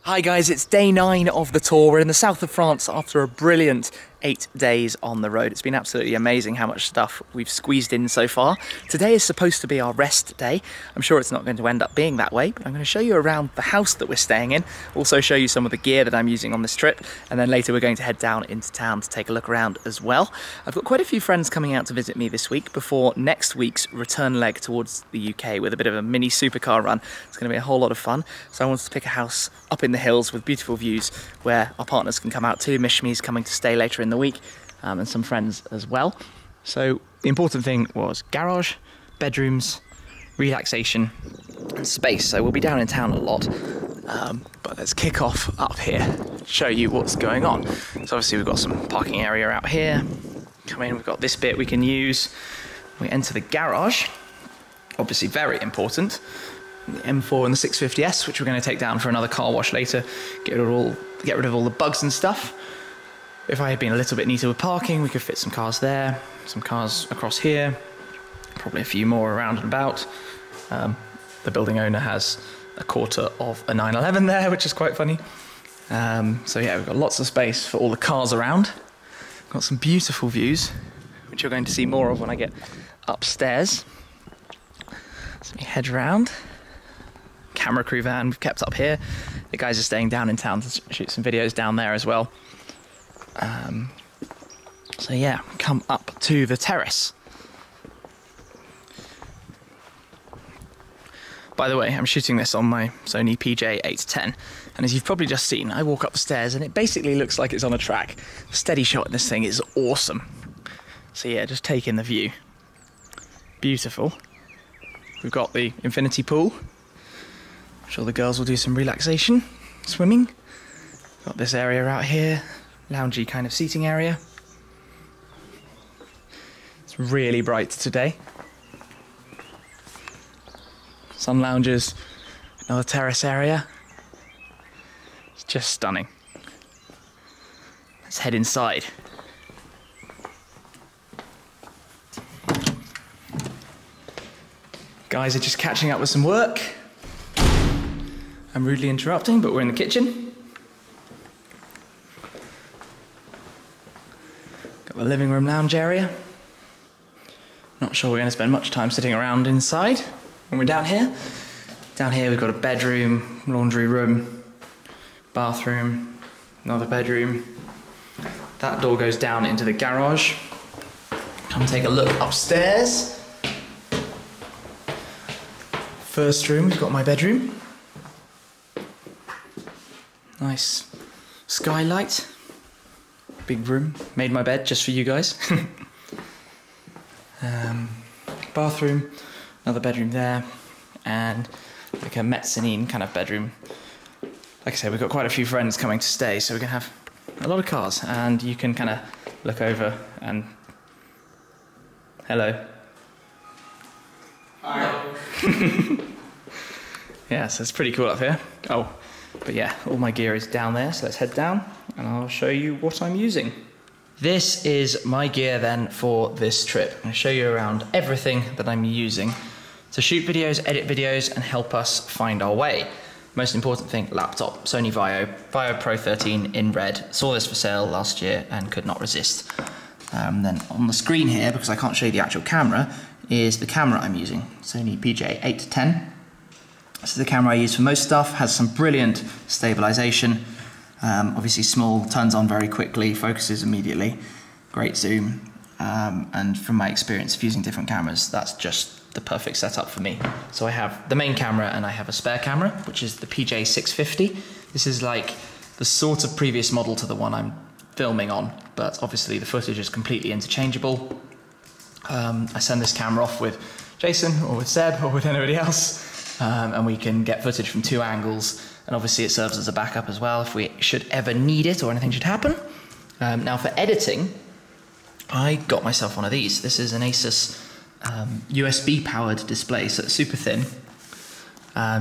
Hi guys, it's day 9 of the tour. We're in the south of France after a brilliant 8 days on the road. It's been absolutely amazing how much stuff we've squeezed in so far. Today is supposed to be our rest day. I'm sure it's not going to end up being that way, but I'm going to show you around the house that we're staying in, also show you some of the gear that I'm using on this trip, and then later we're going to head down into town to take a look around as well. I've got quite a few friends coming out to visit me this week before next week's return leg towards the UK with a bit of a mini supercar run. It's going to be a whole lot of fun, so I wanted to pick a house up in the hills with beautiful views where our partners can come out too. Shmee's coming to stay later in the week, and some friends as well. So the important thing was garage, bedrooms, relaxation and space. So we'll be down in town a lot, but let's kick off up here, show you what's going on. So obviously we've got some parking area out here. Come in, we've got this bit we can use. We enter the garage, obviously very important. The M4 and the 650S, which we're going to take down for another car wash later, get rid of all the bugs and stuff. If I had been a little bit neater with parking, we could fit some cars there, some cars across here, probably a few more around and about. The building owner has a quarter of a 911 there, which is quite funny. So yeah, we've got lots of space for all the cars around. Got some beautiful views, which you're going to see more of when I get upstairs. So we head round. Camera crew van we've kept up here. The guys are staying down in town to shoot some videos down there as well. So yeah, come up to the terrace. By the way, I'm shooting this on my Sony PJ810, and as you've probably just seen, I walk up the stairs and it basically looks like it's on a track. The steady shot in this thing is awesome. So yeah, just take in the view. Beautiful. We've got the infinity pool. I'm sure the girls will do some relaxation, swimming. Got this area out here, loungy kind of seating area. It's really bright today. Sun lounges, another terrace area. It's just stunning. Let's head inside. Guys are just catching up with some work. I'm rudely interrupting, but we're in the kitchen. Got the living room lounge area. Not sure we're going to spend much time sitting around inside when we're down here. Down here we've got a bedroom, laundry room, bathroom, another bedroom. That door goes down into the garage. Come take a look upstairs. First room, we've got my bedroom. Nice skylight. Big room. Made my bed just for you guys. Bathroom, another bedroom there, and like a mezzanine kind of bedroom. Like I said, we've got quite a few friends coming to stay, so we're gonna have a lot of cars, and you can kind of look over and hello. Hi. Yeah, so it's pretty cool up here. Oh, but yeah, all my gear is down there, so let's head down and I'll show you what I'm using. This is my gear then for this trip. I'm going to show you around everything that I'm using to shoot videos, edit videos, and help us find our way. Most important thing, laptop, Sony Vaio Pro 13 in red. Saw this for sale last year and could not resist. Then on the screen here, because I can't show you the actual camera, is the camera I'm using, Sony PJ810. This is the camera I use for most stuff, has some brilliant stabilization. Obviously small, turns on very quickly, focuses immediately, great zoom, and from my experience of using different cameras, that's just the perfect setup for me. So I have the main camera and I have a spare camera, which is the PJ650. This is like the sort of previous model to the one I'm filming on, but obviously the footage is completely interchangeable. I send this camera off with Jason or with Seb or with anybody else, and we can get footage from 2 angles. And obviously it serves as a backup as well if we should ever need it or anything should happen. Now for editing, I got myself one of these. This is an Asus USB powered display, so it's super thin.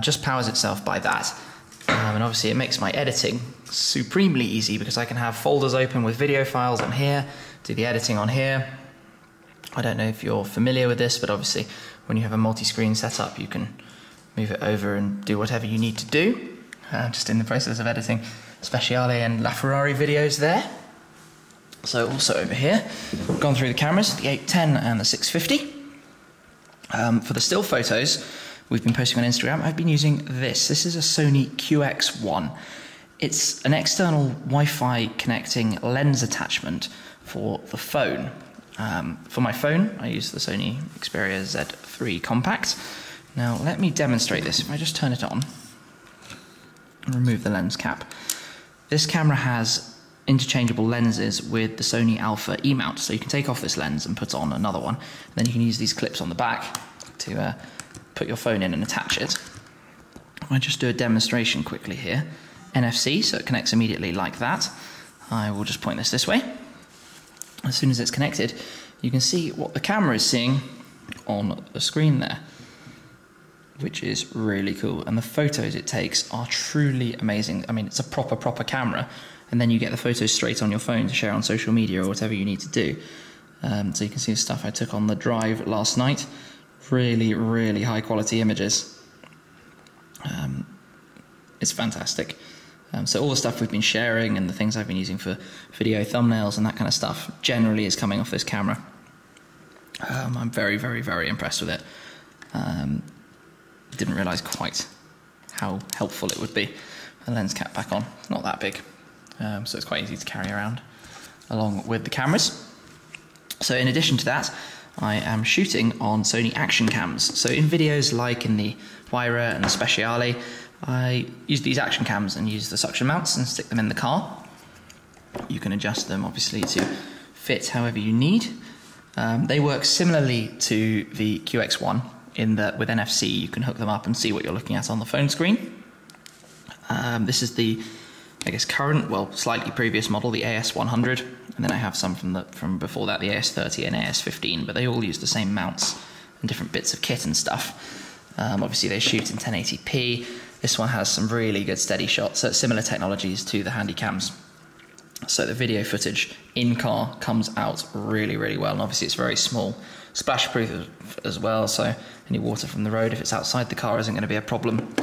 Just powers itself by that. And obviously it makes my editing supremely easy because I can have folders open with video files on here, do the editing on here. I don't know if you're familiar with this, but obviously when you have a multi-screen setup, you can move it over and do whatever you need to do. Just in the process of editing Speciale and LaFerrari videos there. So also over here, gone through the cameras, the 810 and the 650. For the still photos we've been posting on Instagram, I've been using this. This is a Sony QX1. It's an external Wi-Fi connecting lens attachment for the phone. For my phone, I use the Sony Xperia Z3 Compact. Now let me demonstrate this. If I just turn it on and remove the lens cap. This camera has interchangeable lenses with the Sony Alpha E-mount, so you can take off this lens and put on another one. And then you can use these clips on the back to put your phone in and attach it. I'll just do a demonstration quickly here. NFC, so it connects immediately like that. I will just point this way. As soon as it's connected, you can see what the camera is seeing on the screen there, which is really cool. And the photos it takes are truly amazing. I mean, it's a proper camera, and then you get the photos straight on your phone to share on social media or whatever you need to do. So you can see the stuff I took on the drive last night. Really high quality images. It's fantastic. So all the stuff we've been sharing and the things I've been using for video thumbnails and that kind of stuff generally is coming off this camera. I'm very impressed with it. Didn't realise quite how helpful it would be. The lens cap back on, it's not that big, so it's quite easy to carry around along with the cameras. So in addition to that, I am shooting on Sony action cams. So in videos like in the Huayra and the Speciale, I use these action cams and use the suction mounts and stick them in the car. You can adjust them obviously to fit however you need. They work similarly to the QX1 in that with NFC you can hook them up and see what you're looking at on the phone screen. This is the, I guess, current, well, slightly previous model, the AS100, and then I have some from before that, the AS30 and AS15, but they all use the same mounts and different bits of kit and stuff. Obviously they shoot in 1080p. This one has some really good steady shots, so similar technologies to the Handycams. So the video footage in car comes out really well, and obviously it's very small, splash proof as well, so any water from the road, if it's outside the car, isn't going to be a problem.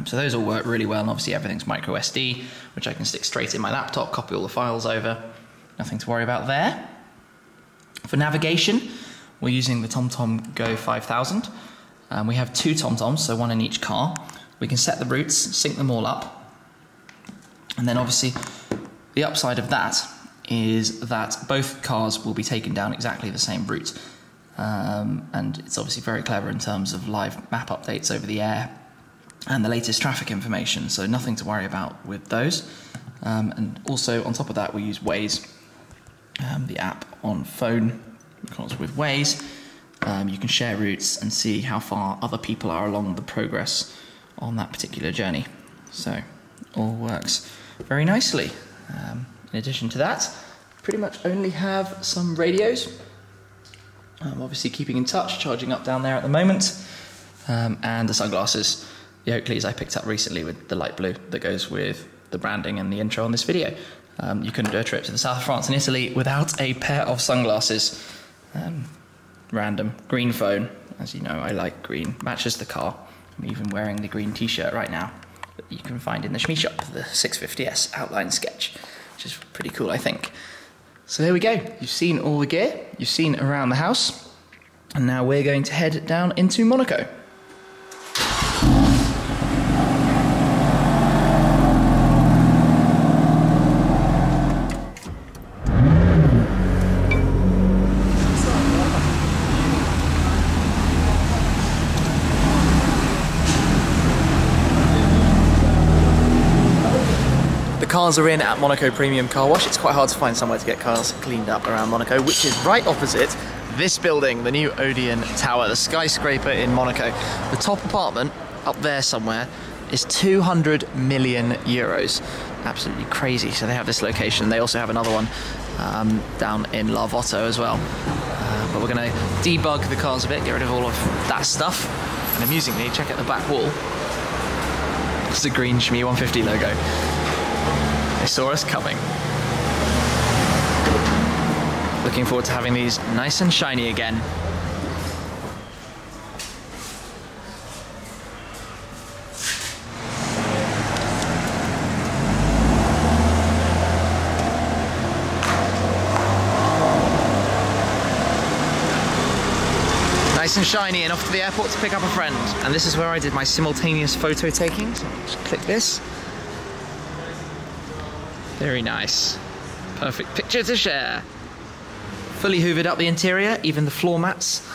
So those all work really well, and obviously everything's micro SD, which I can stick straight in my laptop, copy all the files over, nothing to worry about there. For navigation, we're using the TomTom Go 5000. We have two TomToms, so one in each car. We can set the routes, sync them all up, and then obviously the upside of that is that both cars will be taken down exactly the same route, and it's obviously very clever in terms of live map updates over the air and the latest traffic information, so nothing to worry about with those. And also on top of that we use Waze, the app on phone, because with Waze you can share routes and see how far other people are along the progress on that particular journey. So all works very nicely. In addition to that, pretty much only have some radios. Obviously keeping in touch, charging up down there at the moment, and the sunglasses, the Oakleys I picked up recently with the light blue that goes with the branding and the intro on this video. You couldn't do a trip to the south of France and Italy without a pair of sunglasses. Random green phone, as you know I like green, matches the car. I'm even wearing the green t-shirt right now that you can find in the Shmee shop, the 650S outline sketch, which is pretty cool I think. So there we go, you've seen all the gear, you've seen around the house, and now we're going to head down into Monaco. Cars are in at Monaco Premium Car Wash. It's quite hard to find somewhere to get cars cleaned up around Monaco, which is right opposite this building, the new Odeon Tower, the skyscraper in Monaco. The top apartment up there somewhere is 200 million euros. Absolutely crazy. So they have this location. They also have another one down in La Votto as well. But we're going to debug the cars a bit, get rid of all of that stuff. And amusingly, check out the back wall. It's the green Shmee 150 logo. They saw us coming. Looking forward to having these nice and shiny again. Nice and shiny, and off to the airport to pick up a friend. And this is where I did my simultaneous photo taking. So just click this. Very nice. Perfect picture to share. Fully hoovered up the interior, even the floor mats.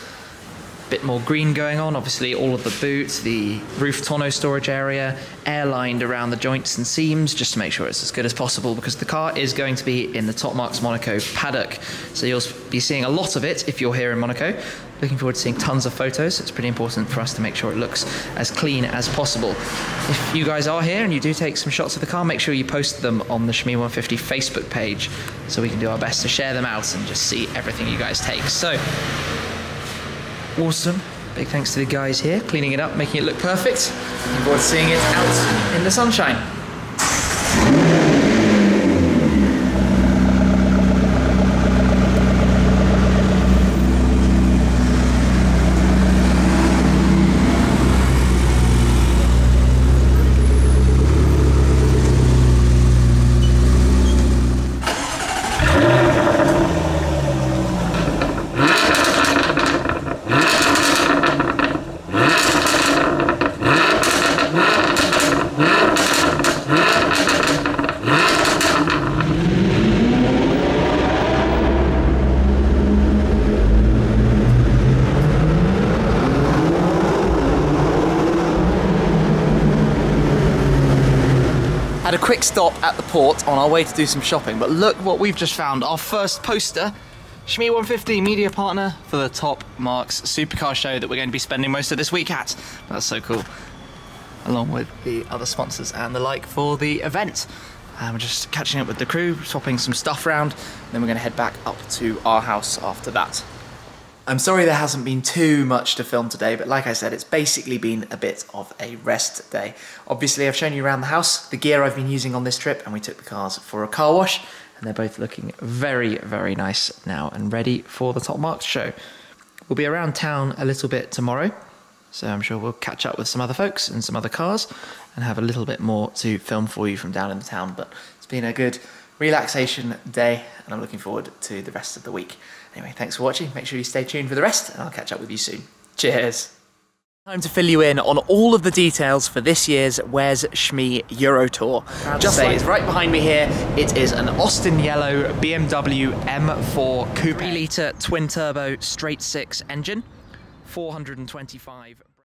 Bit more green going on, obviously all of the boot, the roof tonneau storage area, air-lined around the joints and seams just to make sure it's as good as possible, because the car is going to be in the Top Marques Monaco paddock. So you'll be seeing a lot of it if you're here in Monaco. Looking forward to seeing tons of photos. It's pretty important for us to make sure it looks as clean as possible. If you guys are here and you do take some shots of the car, make sure you post them on the Shmee 150 Facebook page so we can do our best to share them out and just see everything you guys take. So, awesome. Big thanks to the guys here, cleaning it up, making it look perfect. Looking forward to seeing it out in the sunshine. Had a quick stop at the port on our way to do some shopping, but look what we've just found. Our first poster, Shmee 150 media partner for the Top Marques supercar show that we're going to be spending most of this week at. That's so cool. Along with the other sponsors and the like for the event. We're just catching up with the crew, swapping some stuff around, and then we're going to head back up to our house after that. I'm sorry there hasn't been too much to film today, but like I said, it's basically been a bit of a rest day. Obviously, I've shown you around the house, the gear I've been using on this trip, and we took the cars for a car wash, and they're both looking very, very nice now and ready for the Top Marques show. We'll be around town a little bit tomorrow, so I'm sure we'll catch up with some other folks and some other cars and have a little bit more to film for you from down in the town, but it's been a good relaxation day, and I'm looking forward to the rest of the week. Anyway, thanks for watching. Make sure you stay tuned for the rest, and I'll catch up with you soon. Cheers. Time to fill you in on all of the details for this year's Where's Shmee Euro Tour. Just say it's right behind me here. It is an Austin yellow BMW M4 coupe, 3-litre twin turbo straight 6 engine, 425.